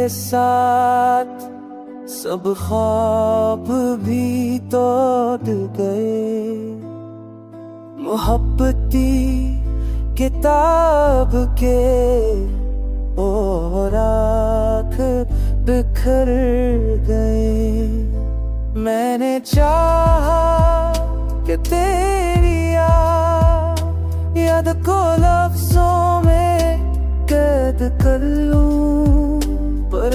साथ सब ख्वाब भी तोड़ गए। मोहब्बती किताब के और आँख बिखर गए। मैंने चाहा कि तेरी याद को लफ्जों में कैद कर लूं, पर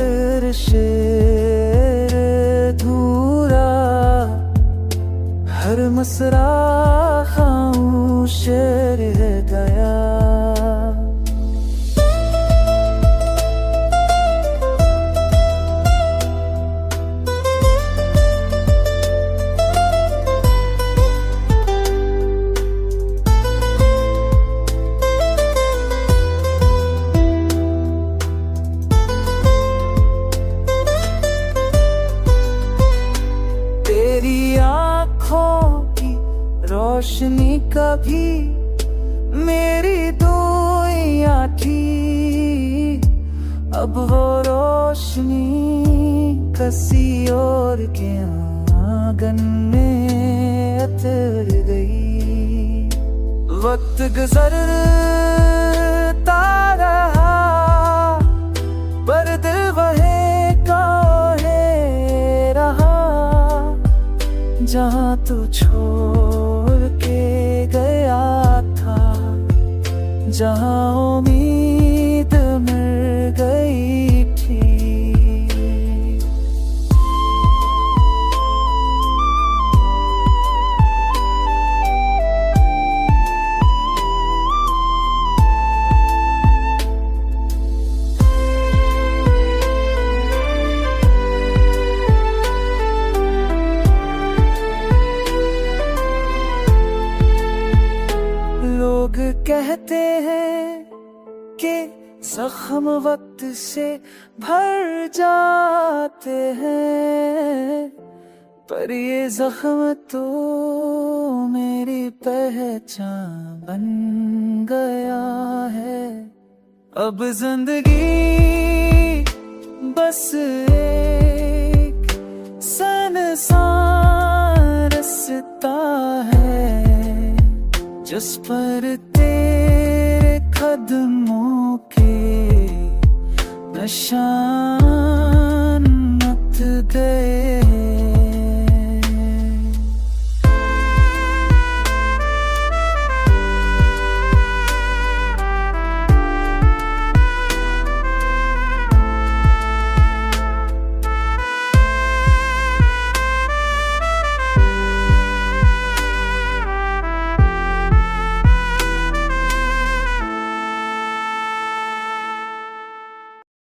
शेर अधूरा, हर मसरा खामोश रह गया। रोशनी कभी मेरी दुनिया थी, अब वो रोशनी किसी और के आंगन में उतर गई। वक्त गुजरता रहा पर दिल वही का है रहा, जहाँ तू छोड़ के गया था, जहाँ उम्मीद मर गई थी। लोग कहते हैं कि जख्म वक्त से भर जाते हैं, पर ये जख्म तो मेरी पहचान बन गया है। अब जिंदगी बस एक सुनसान रास्ता है, जिस पर तेरे कदमों के निशान मत गए।